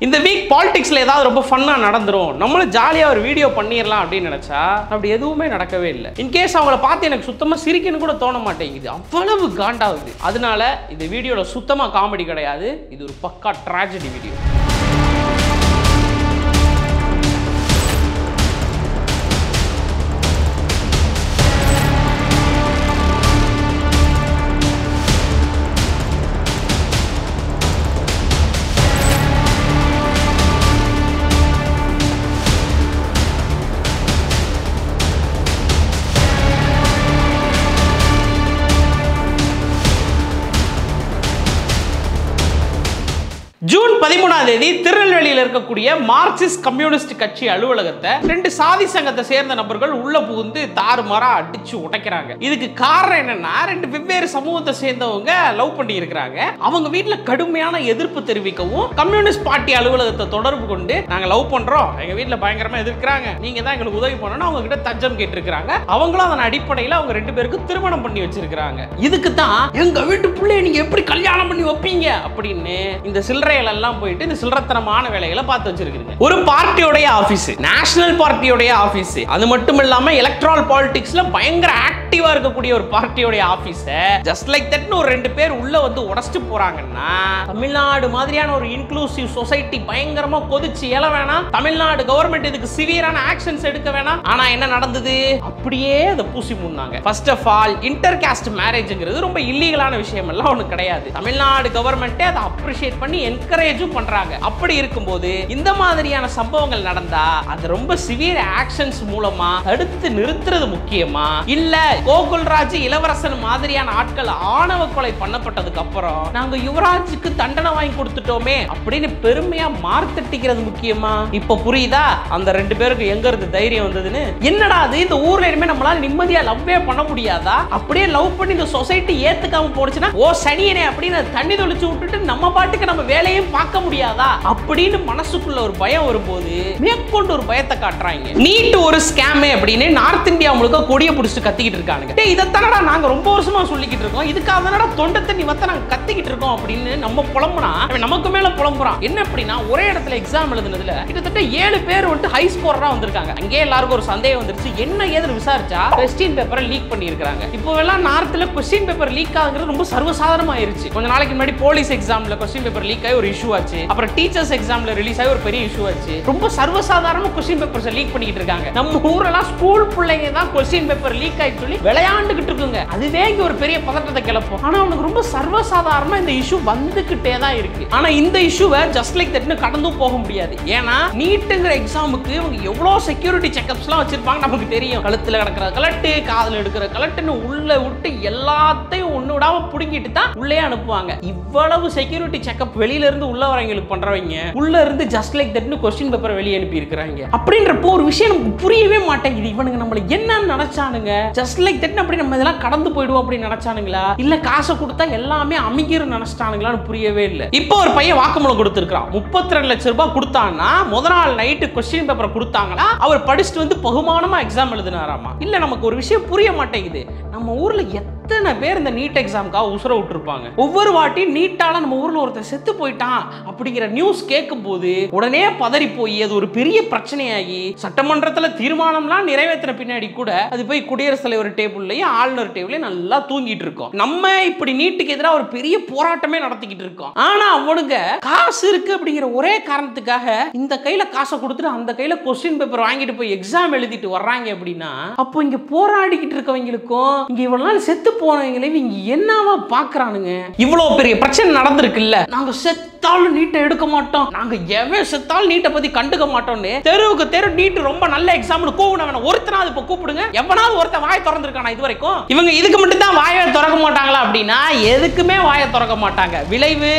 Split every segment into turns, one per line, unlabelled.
இந்த வீக் பாலிடிக்ஸ்ல ஏதாவது ரொம்ப ஃபன்னா நடந்துரும், நம்மளும் ஜாலியா ஒரு வீடியோ பண்ணிடலாம் அப்படின்னு நினைச்சா அப்படி எதுவுமே நடக்கவே இல்லை. இன்கேஸ் அவங்கள பார்த்து எனக்கு சுத்தமா சிரிக்கன்னு கூட தோண மாட்டேங்குது, அவ்வளவு காண்டாகுது. அதனால இந்த வீடியோல சுத்தமா காமெடி கிடையாது, இது ஒரு பக்கா ட்ராஜடி வீடியோ. ஜூன் 13ஆம் தேதி திருநெல்வேலியில் இருக்கக்கூடிய மார்க்சிஸ்ட் கம்யூனிஸ்ட் கட்சி அலுவலகத்தை ரெண்டு சாதி சங்கத்தை சேர்ந்த நபர்கள் உள்ள புகுந்து தாறுமாறா அடிச்சு உடைக்கிறாங்க. இதுக்கு காரணம் என்னன்னா, ரெண்டு வெவ்வேறு சமூகத்தை சேர்ந்தவங்க லவ் பண்ணி இருக்கிறாங்க. அவங்க வீட்டுல கடுமையான எதிர்ப்பு தெரிவிக்கவும் கம்யூனிஸ்ட் பார்ட்டி அலுவலகத்தை தொடர்பு கொண்டு நாங்க லவ் பண்றோம், எங்க வீட்டுல பயங்கரமா எதிர்க்கிறாங்க, நீங்க தான் எங்களுக்கு உதவி பண்ணணும் அவங்க கிட்ட தஞ்சம் கேட்டிருக்கிறாங்க. அவங்களும் அதன் அடிப்படையில் அவங்க ரெண்டு பேருக்கு திருமணம் பண்ணி வச்சிருக்காங்க. இதுக்கு தான் எங்க வீட்டு பிள்ளைய நீங்க எப்படி கல்யாணம் பண்ணி வைப்பீங்க அப்படின்னு இந்த சில்லறை எல்லாம் போயிட்டு இந்த சில்லறத்தனமான வேலைகளை பார்த்து வச்சிருக்கீங்க. ஒரு பார்ட்டியோடைய ஆபீஸ், நேஷனல் பார்ட்டியோடைய ஆபீஸ், அது மட்டும் இல்லாம எலக்ட்ரல் பாலிடிக்ஸ்ல பயங்கர ஆக்டிவா இருக்கக்கூடிய ஒரு பார்ட்டியோடைய ஆபீஸ் ஜஸ்ட் லைக் தட்னு ஒரு ரெண்டு பேர் உள்ள வந்து உடைச்சிட்டு போறாங்கன்னா, தமிழ்நாடு மாதிரியான ஒரு இன்க்ளூசிவ் சொசைட்டி பயங்கரமா கொதிச்சு எழ வேணாம், தமிழ்நாடு கவர்மெண்ட் இதுக்கு சிவியரான ஆக்ஷன்ஸ் எடுக்க வேணாம். ஆனா என்ன நடந்தது, அப்படியே அதை பூசி முன்னாங்க. First of all, inter caste மேரேஜ்ங்கிறது ரொம்ப இல்லீகலான விஷயம் எல்லாம் ஒண்ணு கிடையாது. தமிழ்நாடு கவர்மெண்ட்டே அதை அப்ரிஷியேட் பண்ணி என்கரேஜும் பண்றாங்க. அப்படி இருக்கும்போது இந்த மாதிரியான சம்பவங்கள் நடந்தா அது ரொம்ப சிவியர் ஆக்ஷன்ஸ் மூலமா தடுத்து நிறுத்துறது முக்கியமா, இல்ல கோகுல்ராஜ் இளவரசன் மாதிரியான ஆட்கள் ஆணவ கொலை பண்ணப்பட்டதுக்கு அப்புறம் நாங்க யுவராஜுக்கு தண்டனை வாங்கி கொடுத்துட்டோமே அப்படின்னு பெருமையா மார்த்தட்டிக்கிறது முக்கியமா? இப்ப புரியுதா அந்த ரெண்டு பேருக்கு எங்க இருந்து தைரியம் வந்ததுன்னு? என்னடா அது, இந்த ஊர்ல இனிமே நம்மளால நிம்மதியா லவ்வே பண்ண முடியாதா? அப்படியே லவ் பண்ணி இந்த சொசைட்டி ஏத்துக்காம போடுச்சுன்னா ஓ சனியனே அப்படின்னு தண்ணி தொளிச்சு விட்டுட்டு நம்ம பாட்டுக்கு நம்ம வேலையும் பார்க்க முடியாதா அப்படின்னு மனசுக்குள்ள ஒரு பயம் வரும்போது மேற்கொண்டு ஒரு பயத்தை காட்டுறாங்க. நீட் ஒரு ஸ்கேம் அப்படின்னு நார்த் இந்தியா முழுக்க கொடிய பிடிச்சிட்டு கத்திக்கிட்டு இருக்காங்க. இதைத்தானடா நாங்க ரொம்ப வருஷமா சொல்லிக்கிட்டு இருக்கோம், இதுக்காக தானடா தொண்டை தண்ணி வத்த நாங்க கத்திக்கிட்டு இருக்கோம் அப்படின்னு நம்ம புலம்புனா நமக்கு மேல புலம்புறான். என்ன அப்படின்னா, ஒரே இடத்துல எக்ஸாம் எழுதுனதுல கிட்டத்தட்ட 7 பேர் வந்து ஹை ஸ்கோரரா வந்திருக்காங்க. அங்கே எல்லாருக்கும் ஒரு சந்தேகம் வந்துருச்சு, என்ன ஏதுன்னு விசாரிச்சா கொஸ்டின் பேப்பரை லீக் பண்ணி இருக்காங்க. இப்போ எல்லாம் நார்த்ல கொஸ்டின் பேப்பர் லீக் ஆகுறது ரொம்ப சர்வசாதாரணமா ஆயிருச்சு. கொஞ்ச நாளைக்கு முன்னாடி போலீஸ் எக்ஸாம்ல கொஸ்டின் பேப்பர் லீக் ஆகி ஒரு இஷ்யூ ஆச்சு. அப்புறம் டீச்சர்ஸ் எக்ஸாம்ல ரிலீஸ் ஆகி ஒரு பெரிய இஷ்யூ ஆச்சு. ரொம்ப சர்வசாதாரணமா கொஸ்டின் பேப்பர்ஸ் லீக் பண்ணிட்டு இருக்காங்க. நம்ம ஊரெல்லாம் ஸ்கூல் பிள்ளைங்க தான் கொஸ்டின் பேப்பர் லீக் ஆகி சொல்லி விளையாண்டுகிட்டு இருக்குங்க. அதுவே இங்க ஒரு பெரிய பதட்டத்தை கிளப்பும். ஆனா அவனுக்கு ரொம்ப சர்வசாதாரணமா இந்த இஷ்யூ வந்துகிட்டே தான் இருக்கு. ஆனா இந்த இஷ்யூவை ஜஸ்ட் லைக் தட்னு கடந்தும் போக முடியாது. ஏன்னா நீட்டுங்கிற எக்ஸாமுக்கு அவங்க எவ்வளவு செக்யூரிட்டி செக்அப்ஸ்லாம் வச்சிருப்பாங்க நமக்கு தெரியும். கழுத்துல கிடக்கிற கலட்டு, காதுல எடுக்கிற கலட்டுன்னு உள்ள விட்டு எல்லாத்தையும் ஒண்ணு விடாம புடுங்கிட்டு தான் உள்ளே அனுப்புவாங்க. இவ்வளவு செக்யூரிட்டி செக்அப் வெளியில இருந்து உள்ள வரவங்களுக்கு பண்றவங்க உள்ள இருந்து ஜஸ்ட் லைக் தட்னு கொஸ்டின் பேப்பர் வெளியே அனுப்பி இருக்காங்க. அப்படின்றப்போ ஒரு விஷயம் நமக்கு புரியவே மாட்டேங்குது, இவனுங்க நம்மள என்ன நினைச்சானுங்க? ஜஸ்ட் லைக் தட்னு அப்படி நம்ம இதெல்லாம் கடந்து போயிடுவோம் அப்படின்னு நினைச்சானுங்களா, இல்ல காசை கொடுத்தா எல்லாமே அமைக்கிற நினைச்சிட்டானுங்களான்னு புரியவே இல்லை. இப்போ ஒரு பையன் வாக்குமூலம் கொடுத்திருக்கான். 32 லட்சம் ரூபாய் கொடுத்தான்னா முதல் நாள் நைட்டு கொஸ்டின் பேப்பர் கொடுத்தாங்கன்னா அவர் படிச்சுட்டு வந்து பகுமானமா எக்ஸாம் எழுதினாராமா. இல்ல நமக்கு ஒரு விஷயம் புரிய மாட்டேங்குது, நம்ம ஊர்ல எத்தனை பேர் இந்த நீட் எக்ஸாமுக்காக உசுர விட்டுருப்பாங்க. ஒவ்வொரு வாட்டி நீட்டால நம்ம ஊர்ல ஒருத்தர் செத்து போயிட்டான் அப்படிங்கிற நியூஸ் கேட்கும் போது உடனே பதறி போய் அது ஒரு பெரிய பிரச்சனையாகி சட்டமன்றத்துல தீர்மானம்லாம் நிறைவேற்றின பின்னாடி கூட அது போய் குடியரசுத் தலைவர் டேபிள்லயும் ஆளுநர் டேபிள்லயும் நல்லா தூங்கிட்டு இருக்கோம். நம்ம இப்படி நீட்டுக்கு எதிராக ஒரு பெரிய போராட்டமே நடத்திக்கிட்டு இருக்கோம். ஆனா அவனுங்க காசு இருக்கு அப்படிங்கிற ஒரே காரணத்துக்காக இந்த கையில காசை கொடுத்துட்டு அந்த கையில கொஸ்டின் பேப்பர் வாங்கிட்டு போய் எக்ஸாம் எழுதிட்டு வர்றாங்க. அப்படின்னா அப்போ இங்க போராடிக்கிட்டு இருக்கவங்களுக்கும் இங்க இவ்வளவு நாள் செத்து போனவங்களே இவங்க என்னவா பாக்குறானுங்க? இவ்வளவு பெரிய பிரச்சனை நடந்திருக்குல்ல, நாங்க செத்தாலும் நீட்டை எடுக்க மாட்டோம், நாங்க எவன் செத்தாலும் நீட்டை பத்தி கண்டுக்க மாட்டோம்னு தெருவுக்கு தெரு நீட் ரொம்ப நல்ல எக்ஸாம்னு கூப்பிடுவேன். ஒருத்தனாவது இப்ப கூப்பிடுங்க, எவனாவது ஒருத்த வாய் திறந்திருக்கானா இது வரைக்கும்? இவங்க இதுக்கு மட்டும் தான் வாயை திறக்க மாட்டாங்களா அப்படின்னா எதுக்குமே வாயை திறக்க மாட்டாங்க. விளைவு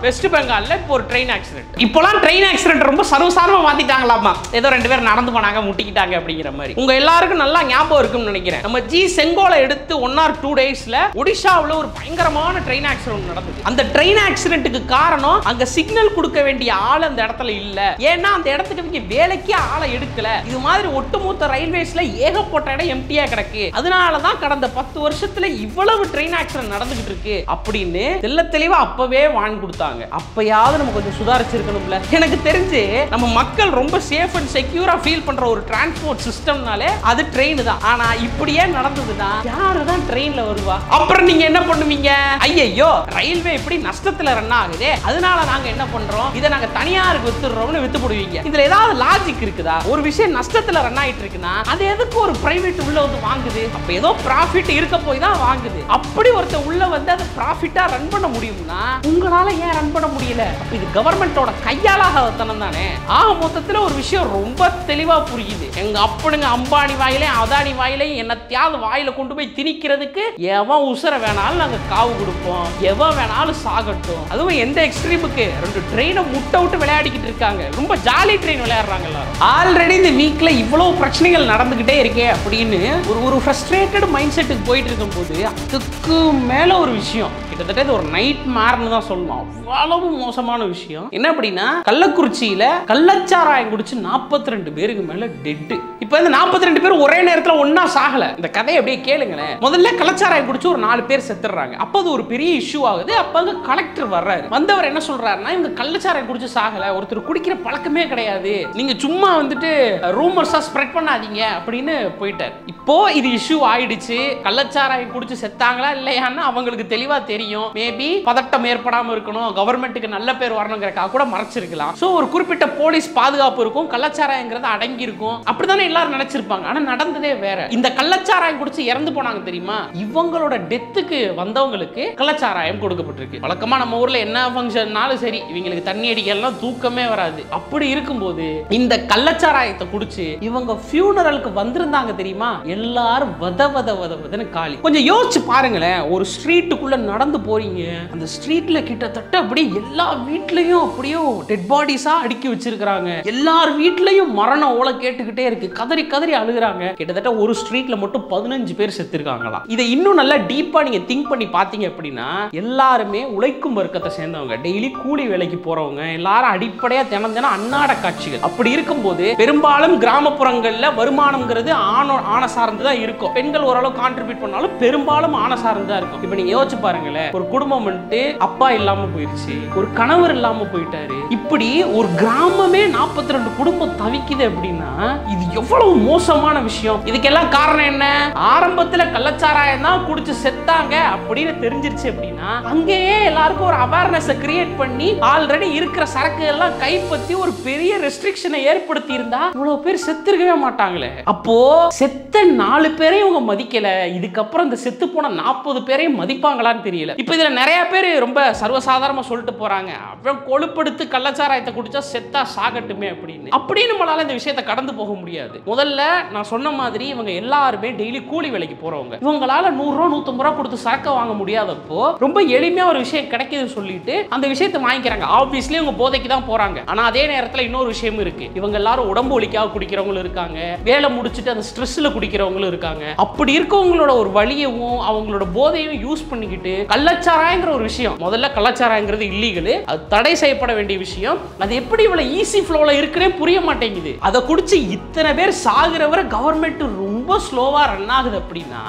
வெஸ்ட் பெங்கால்ல இப்போ ஒரு ட்ரெயின் ஆக்சிடென்ட். இப்போலாம் ட்ரெயின் ஆக்சிடென்ட் ரொம்ப சர்வசாதாரணமா மாத்திட்டாங்களாமா. ஏதோ 2 பேர் நடந்து போனாங்க முட்டிக்கிட்டாங்க அப்படிங்கிற மாதிரி. உங்க எல்லாருக்கும் நல்லா ஞாபகம் இருக்கும்னு நினைக்கிறேன். நம்ம ஜி செங்கோலை எடுத்து 1 or 2 டேஸ்ல ஒடிஷாவில் ஒரு பயங்கரமான ட்ரெயின் ஆக்சிடென்ட் நடந்தது. அந்த ட்ரெயின் ஆக்சிடென்ட்டுக்கு காரணம் அங்க சிக்னல் கொடுக்க வேண்டிய ஆள் அந்த இடத்துல இல்ல. ஏன்னா அந்த இடத்துக்கு இவங்க வேலைக்கே ஆளை எடுக்கல. இது மாதிரி ஒட்டுமொத்த ரயில்வேஸ்ல ஏகப்பட்ட இடம் எம்டியா கிடக்கு. அதனாலதான் கடந்த 10 வருஷத்துல இவ்வளவு ட்ரெயின் ஆக்சிடென்ட் நடந்துகிட்டு இருக்கு அப்படின்னு தெளிவா அப்பவே வாங்கி கொடுத்தாங்க. அப்பயாவது நம்ம கொஞ்சம் சுதாரிச்சிருக்கணும்ல. எனக்கு தெரிஞ்சு நம்ம மக்கள் ரொம்ப சேஃப் அண்ட் செக்யூரா ஃபீல் பண்ற ஒரு டிரான்ஸ்போர்ட் சிஸ்டம்னாலே அது ட்ரெயின் தான். ஆனா இப்படியே நடந்ததுன்னா யாருதான் ட்ரெயின்ல வருவா? அப்புறம் நீங்க என்ன பண்ணுவீங்க? ஐயோ ரயில்வே இப்படி நஷ்டத்துல ரன் ஆகுது, அதனால நாங்க என்ன பண்றோம், இதை நாங்க தனியாருக்கு வித்துடுறோம்னு வித்து போடுவீங்க. இதுல ஏதாவது லாஜிக் இருக்குதா? ஒரு விஷயம் நஷ்டத்துல ரன் ஆயிட்டு இருக்குன்னா அது எதுக்கு ஒரு பிரைவேட் உள்ள வந்து வாங்குது? அப்ப ஏதோ ப்ராஃபிட் இருக்க போய் தான் வாங்குது. அப்படி ஒருத்தர் உள்ள வந்து அதை ப்ராஃபிட்டா ரன் பண்ண முடியும்னா உங்களால ஏன் ரன் பண்ண முடியல? அப்ப இது கவர்மெண்டோட கையாளாகத்தனம் தானே. ஆக மொத்தத்துல ஒரு விஷயம் ரொம்ப தெளிவா புரியுது. எங்க அப்பனுங்க அம்பானி வாயிலையும் அதானி வாயிலையும் என்னத்தையாவது வாயில கொண்டு போய் திணிக்கிறதுக்கு எவன் உசுர வேணாலும் நாங்க காவு கொடுப்போம், எவன் வேணாலும் சாகட்டும். அதுவும் எந்த எக்ஸ்ட்ரீமுக்கு 2 ட்ரெயினை முட்டை விட்டு விளையாடிக்கிட்டு இருக்காங்க. ரொம்ப ஜாலி ட்ரெயின் விளையாடுறாங்க எல்லாரும். ஆல்ரெடி இந்த வீக்ல இவ்வளவு பிரச்சனைகள் நடந்துகிட்டே இருக்கே அப்படின்னு ஒரு ஃப்ரஸ்ட்ரேட்டட் மைண்ட் செட்டுக்கு போயிட்டு இருக்கும் போது அதுக்கு மேல ஒரு விஷயம், கிட்டத்தட்ட இது ஒரு நைட் மேர்னு தான் சொல்லணும். அவ்வளவு மோசமான விஷயம் என்ன அப்படின்னா, கள்ளக்குறிச்சியில கள்ளச்சாராயம் குடிச்சு 42 பேருக்கு மேல டெட். இப்போ இந்த 42 பேர் ஒரே நேரத்தில் ஒன்னா சாகல. இந்த கதையை அப்படியே கேளுங்களேன். முதல்ல கள்ளச்சாராயம் குடிச்சு ஒரு 4 பேர் செத்துறாங்க. அப்போ அது ஒரு பெரிய இஷ்யூ ஆகுது. அப்ப அங்க கலெக்டர் வர்றாரு. வந்தவர் என்ன சொல்றாருன்னா, இவங்க கள்ளச்சாராயம் குடிச்சு சாகல, ஒருத்தர் குடிக்கிற பழக்கமே கிடையாது, நீங்க சும்மா வந்துட்டு ரூமர்ஸா ஸ்ப்ரெட் பண்ணாதீங்க அப்படின்னு போயிட்டார். இப்போ இது இஷ்யூ ஆயிடுச்சு. கள்ளச்சாராயம் குடிச்சு செத்தாங்களா இல்லையான்னு அவங்களுக்கு தெளிவா தெரியும். மேபி பதட்டம் ஏற்படாம இருக்கணும், கவர்மெண்ட்டுக்கு நல்ல பேர் வரணுங்கிறக்காக கூட மறைச்சிருக்கலாம். சோ ஒரு குறிப்பிட்ட போலீஸ் பாதுகாப்பு இருக்கும், கள்ளச்சாராயங்கிறது அடங்கி இருக்கும், அப்படிதானே எல்லாரும் நினைச்சிருப்பாங்க. ஆனா நடந்ததே வேற. இந்த கள்ளச்சாராயம் குடிச்சு இறந்து போனாங்க தெரியுமா, இவங்களோட டெத்துக்கு வந்தவங்களுக்கு கள்ளச்சாராயம் கொடுக்கப்பட்டிருக்கு. வழக்கமா நம்ம ஊர்ல என்ன ஃபங்க்ஷன்னாலும் சரி இவங்களுக்கு தண்ணி அடிக்கலாம் தூக்கமே வராது. அப்படி இருக்கும்போது இந்த கள்ளச்சாராயத்தை குடிச்சு இவங்க ஃபியூனரலுக்கு வந்திருந்தாங்க தெரியுமா, எல்லாரும் வதன்னு காலி. கொஞ்சம் யோசிச்சு பாருங்களேன். ஒரு ஸ்ட்ரீட்டுக்குள்ள நடந்து போறீங்க, அந்த ஸ்ட்ரீட்ல கிட்டத்தட்ட அப்படியே எல்லா வீட்லயும் அப்படியே டெட் பாடிஸா அடுக்கி வச்சிருக்காங்க. எல்லார் வீட்லயும் மரண ஓலை கேட்டுக்கிட்டே இருக்கு, கதறி கதறி அழுகுறாங்க. கிட்டத்தட்ட ஒரு ஸ்ட்ரீட்ல மட்டும் 15 பேர் செத்துருக்காங்களாம். இதை இன்னும் நல்லா டீப்பா நீங்க திங்க் பண்ணி பாத்தீங்க அப்படின்னா எல்லாருமே உழைக்கும் வர்க்கத்தை சேர்ந்தவங்க, டெய்லி கூலி வேலைக்கு போறவங்க, எல்லாரும் அடிப்படையா தினம் அன்னாட காட்சிகள். அப்படி இருக்கும்போது பெரும்பாலும் கிராமப்புறங்கள்ல வருமானம்ங்கிறது ஆண சார்ந்து தான் இருக்கும். பெண்கள் ஓரளவு கான்ட்ரிபியூட் பண்ணாலும் பெரும்பாலும் ஆண சார்ந்து தான் இருக்கும். இப்ப நீங்க யோசிச்சு பாருங்களேன், ஒரு குடும்பம் வந்துட்டு அப்பா இல்லாம போயிருச்சு, ஒரு கணவர் இல்லாம போயிட்டாரு, இப்படி ஒரு கிராமமே 42 குடும்பம் தவிக்குது அப்படின்னா இது எவ்வளவு மோசமான விஷயம். இதுக்கெல்லாம் காரணம் என்ன? ஆரம்பத்துல கள்ளச்சாராயம் தான் குடிச்சு செத்தாங்க அப்படின்னு தெரிஞ்சிருச்சு அப்படின்னா அங்கேயே எல்லாருக்கும் ஒரு அவேர்னஸ் கிரியேட் பண்ணி ஆல்ரெடி இருக்கிற சரக்கு எல்லாம் கைப்பற்றி ஒரு பெரிய ரெஸ்ட்ரிக்ஷனை ஏற்படுத்தி இருந்தா இவ்வளவு பேர் செத்துருக்கவே மாட்டாங்களே. அப்போ செத்த 4 பேரையும் இவங்க மதிக்கல, இதுக்கப்புறம் இந்த செத்து போன 40 பேரையும் மதிப்பாங்களான்னு தெரியல. இப்ப இதுல நிறைய பேர் ரொம்ப சர்வசாதாரணமா சொல்லிட்டு போறாங்க, அப்புறம் கொழுப்படுத்து கள்ளச்சாராயத்தை குடிச்சா செத்தா சாகட்டுமே அப்படின்னு நம்மளால இந்த விஷயத்தை கடந்து போக முடியாது. முதல்ல நான் சொன்ன மாதிரி இவங்க எல்லாருமே டெய்லி கூலி வேலைக்கு போறவங்க. இவங்களால 100 ரூபா 150 ரூபா கொடுத்து சரக்கு வாங்க முடியாதப்போ ரொம்ப எளிமையா ஒரு விஷயம் கிடைக்குதுன்னு சொல்லிட்டு அந்த விஷயத்தை வாங்கிக்கிறாங்க. ஆப்வியஸ்லி இவங்க போதைக்கு தான் போறாங்க. ஆனா அதே நேரத்தில் இன்னொரு விஷயமும் இருக்கு. இவங்க எல்லாரும் உடம்பு ஒலிக்காக குடிக்கிறவங்களும் இருக்காங்க, வேலை முடிச்சுட்டு அந்த ஸ்ட்ரெஸ்ல குடிக்கிறவங்களும் இருக்காங்க. அப்படி இருக்கவங்களோட ஒரு வலியவும் அவங்களோட போதையும் யூஸ் பண்ணிக்கிட்டு கள்ளச்சாராயங்கிற ஒரு விஷயம், முதல்ல கள்ளச்சாராயங்கிறது இல்லீகல், அது தடை செய்யப்பட வேண்டிய விஷயம், அது எப்படி இவ்வளவு ஈஸி ஃப்ளோல இருக்குன்னே புரிய மாட்டேங்குது. அதை குடிச்சு இத்தனை பேர் சாகுறவரை கவர்மெண்ட் ரொம்ப ஸ்லோவா ரன் ஆகுது அப்படின்னா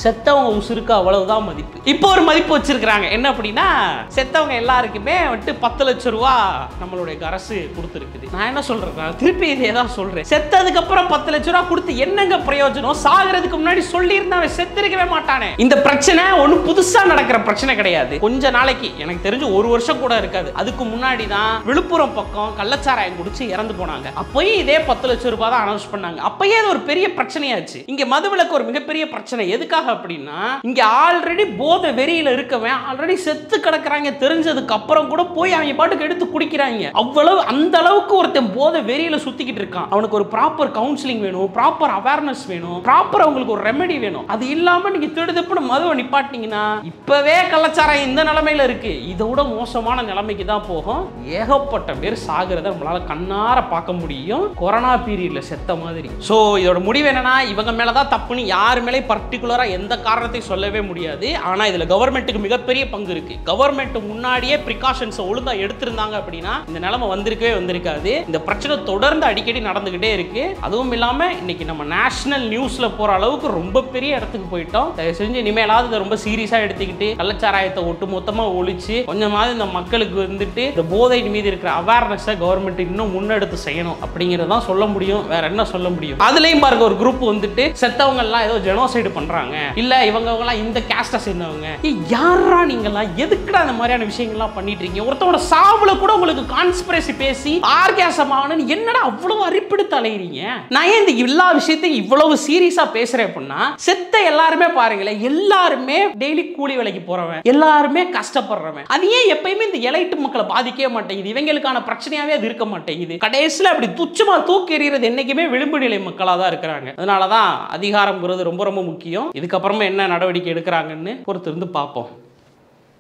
செத்தவங்க உசுருக்கு அவ்வளவுதான் மதிப்பு. இப்போ ஒரு மதிப்பு வச்சிருக்காங்க என்ன அப்படின்னா, செத்தவங்க எல்லாருக்குமே வந்துட்டு 10 லட்சம் ரூபா நம்மளுடைய அரசு கொடுத்துருக்குது. நான் என்ன சொல்றேன், திருப்பி இதே தான் சொல்றேன். செத்ததுக்கு அப்புறம் 10 லட்சம் ரூபா கொடுத்து என்னங்க பிரயோஜனம்? சாகிறதுக்கு முன்னாடி சொல்லி இருந்தா செத்திருக்கவே மாட்டானே. இந்த பிரச்சனை ஒண்ணு புதுசா நடக்கிற பிரச்சனை கிடையாது. கொஞ்ச நாளைக்கு எனக்கு தெரிஞ்சு 1 வருஷம் கூட இருக்காது, அதுக்கு முன்னாடி தான் விழுப்புரம் பக்கம் கள்ளச்சாராயம் குடிச்சு இறந்து போனாங்க. அப்பயும் இதே 10 லட்சம் ரூபாய் தான் அனௌன்ஸ் பண்ணாங்க. அப்பயே அது ஒரு பெரிய பிரச்சனையாச்சு. இங்க மதுவிலக்கு ஒரு மிகப்பெரிய பிரச்சனை. எதுக்காக அப்படின்னா இங்க ஆல்ரெடி போதை வெறியில இருக்கவன் ஆல்ரெடி செத்து கிடக்குறாங்க தெரிஞ்சதுக்கு அப்புறம் கூட போய் அவங்க பாட்டுக்கு எடுத்து குடிக்கிறாங்க. அவ்வளவு அந்த அளவுக்கு ஒருத்தன் போதை வெறியில சுத்திக்கிட்டு இருக்கான். அவனுக்கு ஒரு ப்ராப்பர் கவுன்சிலிங் வேணும், ப்ராப்பர் அவேர்னஸ் வேணும், ப்ராப்பர் அவங்களுக்கு ஒரு ரெமெடி வேணும். அது இல்லாம நீங்க திடுதிப்புன்னு மதுவை நிப்பாட்டினீங்கன்னா இப்பவே கள்ளச்சாராயம் இந்த நிலைமையில இருக்கு, இதோட மோசமான நிலைமைக்கு தான் போகும். ஏகப்பட்ட பேர் சாகிறத நம்மளால கண்ணார பார்க்க முடியும், கொரோனா பீரியட்ல செத்த மாதிரி. சோ இதோட முடிவு என்னன்னா, இவங்க இவங்க மேலதான் தப்புன்னு யாரு மேலே பர்டிகுலரா எந்த காரணத்தை சொல்லவே முடியாது. ஆனா இதுல கவர்மெண்ட்டுக்கு மிகப்பெரிய பங்கு இருக்கு. கவர்மெண்ட் முன்னாடியே பிரிகாஷன்ஸ் ஒழுங்கா எடுத்திருந்தாங்க அப்படின்னா இந்த நிலைமை வந்திருக்காது. இந்த பிரச்சனை தொடர்ந்து அடிக்கடி நடந்துகிட்டே இருக்கு. அதுவும் இல்லாம இன்னைக்கு நம்ம நேஷனல் நியூஸ்ல போற அளவுக்கு ரொம்ப பெரிய இடத்துக்கு போயிட்டோம். தயவு செஞ்சு இனிமேலாவது இதை ரொம்ப சீரியஸா எடுத்துக்கிட்டு கள்ளச்சாராயத்தை ஒட்டு மொத்தமா ஒழிச்சு கொஞ்சமாவது இந்த மக்களுக்கு வந்துட்டு இந்த போதை மீது இருக்கிற அவேர்னஸை கவர்மெண்ட் இன்னும் முன்னெடுத்து செய்யணும் அப்படிங்கறதான் சொல்ல முடியும். வேற என்ன சொல்ல முடியும்? அதுலயும் பாருங்க, ஒரு குரூப் வந்துட்டு செத்தவங்க எல்லாம் ஏதோ ஜெனோசைடு பண்றாங்க, இல்ல இவங்க எல்லாம் இந்த காஸ்ட சேர்ந்தவங்க. யாரா நீங்களா? எதுக்குடா அந்த மாதிரியான விஷயங்கள்லாம் பண்ணிட்டு இருக்கீங்க? ஒருத்தவங்க சாவுல கூட உங்களுக்கு கான்ஸ்பிரசி பேசி ஆர்காசம் ஆகணும்னு என்னடா அவ்வளவு அரிப்பிடுத்து அலைகிறீங்க? நான் ஏன் இந்த எல்லா விஷயத்தையும் இவ்வளவு சீரியஸா பேசுறேன் அப்படின்னா, செத்த எல்லாருமே பாருங்களேன், எல்லாருமே டெய்லி கூலி வேலைக்கு போறவன், எல்லாருமே கஷ்டப்படுறவன். அது ஏன் எப்பயுமே இந்த எலைட்டு மக்களை பாதிக்கவே மாட்டேங்குது? இவங்களுக்கான பிரச்சனையாவே அது இருக்க மாட்டேங்குது. கடைசியில் அப்படி துச்சமா தூக்கி எறிகிறது என்னைக்குமே விளிம்பு நிலை மக்களாக தான் இருக்கிறாங்க. அதனாலதான் அதிகாரம்ங்கிறது ரொம்ப ரொம்ப முக்கியம். இதுக்கப்புறமா என்ன நடவடிக்கை எடுக்கிறாங்கன்னு பொறுத்திருந்து பார்ப்போம்.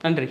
நன்றி.